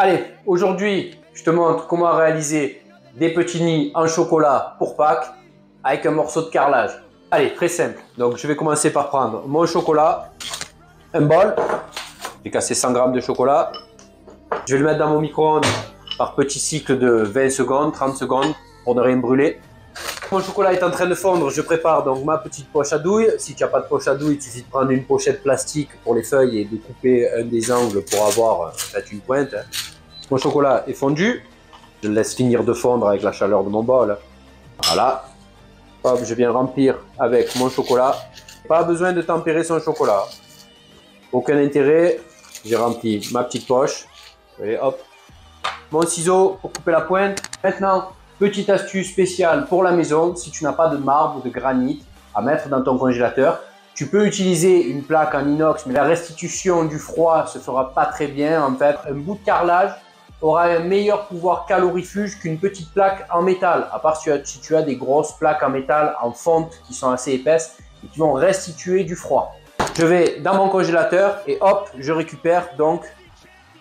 Allez, aujourd'hui, je te montre comment réaliser des petits nids en chocolat pour Pâques avec un morceau de carrelage. Allez, très simple. Donc, je vais commencer par prendre mon chocolat, un bol. J'ai cassé 100 g de chocolat. Je vais le mettre dans mon micro-ondes par petit cycle de 20 secondes, 30 secondes pour ne rien brûler. Mon chocolat est en train de fondre, je prépare donc ma petite poche à douille. Si tu n'as pas de poche à douille, il suffit de prendre une pochette plastique pour les feuilles et de couper un des angles pour avoir une pointe. Mon chocolat est fondu, je le laisse finir de fondre avec la chaleur de mon bol. Voilà. Hop, je viens remplir avec mon chocolat. Pas besoin de tempérer son chocolat. Aucun intérêt. J'ai rempli ma petite poche. Et hop. Mon ciseau pour couper la pointe. Maintenant, petite astuce spéciale pour la maison. Si tu n'as pas de marbre ou de granit à mettre dans ton congélateur, tu peux utiliser une plaque en inox, mais la restitution du froid se fera pas très bien. En fait, un bout de carrelage aura un meilleur pouvoir calorifuge qu'une petite plaque en métal, à part si tu as des grosses plaques en métal en fonte qui sont assez épaisses et qui vont restituer du froid. Je vais dans mon congélateur et hop, je récupère donc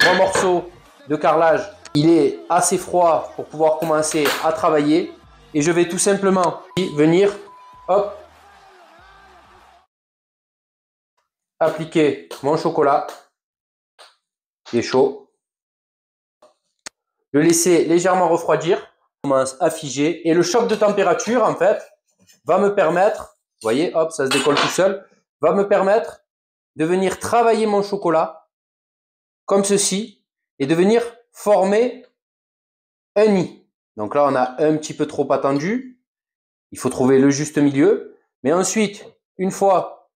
mon morceau de carrelage. Il est assez froid pour pouvoir commencer à travailler et je vais tout simplement venir, hop, appliquer mon chocolat qui est chaud. Le laisser légèrement refroidir, commence à figer et le choc de température en fait va me permettre, vous voyez, hop, ça se décolle tout seul, va me permettre de venir travailler mon chocolat comme ceci et de venir former un nid. Donc là, on a un petit peu trop attendu, il faut trouver le juste milieu, mais ensuite, une fois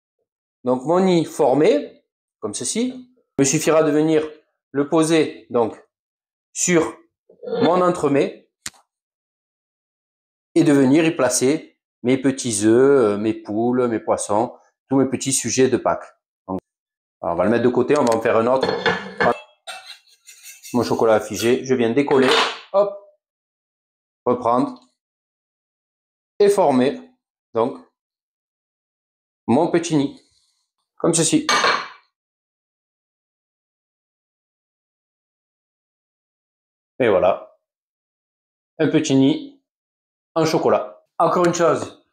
donc mon nid formé, comme ceci, il me suffira de venir le poser donc sur mon entremet et de venir y placer mes petits œufs, mes poules, mes poissons, tous mes petits sujets de Pâques. Donc, on va le mettre de côté, on va en faire un autre. Mon chocolat a figé, je viens décoller, hop, reprendre et former donc mon petit nid, comme ceci. Et voilà, un petit nid en chocolat. Encore une chose,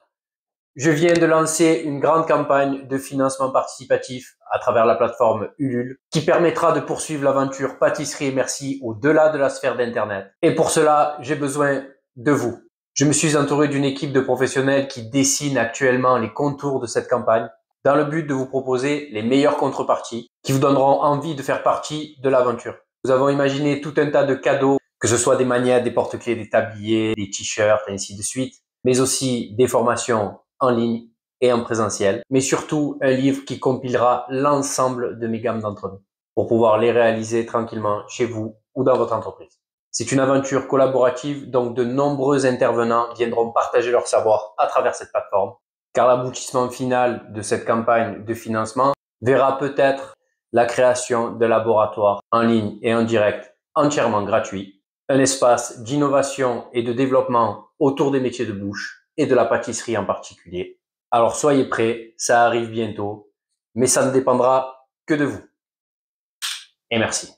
je viens de lancer une grande campagne de financement participatif à travers la plateforme Ulule qui permettra de poursuivre l'aventure Pâtisserie et Merci au-delà de la sphère d'Internet. Et pour cela, j'ai besoin de vous. Je me suis entouré d'une équipe de professionnels qui dessinent actuellement les contours de cette campagne dans le but de vous proposer les meilleures contreparties qui vous donneront envie de faire partie de l'aventure. Nous avons imaginé tout un tas de cadeaux, que ce soit des magnettes, des porte-clés, des tabliers, des t-shirts et ainsi de suite, mais aussi des formations en ligne et en présentiel, mais surtout un livre qui compilera l'ensemble de mes gammes d'entreprise pour pouvoir les réaliser tranquillement chez vous ou dans votre entreprise. C'est une aventure collaborative, donc de nombreux intervenants viendront partager leur savoir à travers cette plateforme, car l'aboutissement final de cette campagne de financement verra peut-être la création de laboratoires en ligne et en direct entièrement gratuits, un espace d'innovation et de développement autour des métiers de bouche et de la pâtisserie en particulier. Alors soyez prêts, ça arrive bientôt, mais ça ne dépendra que de vous. Et merci.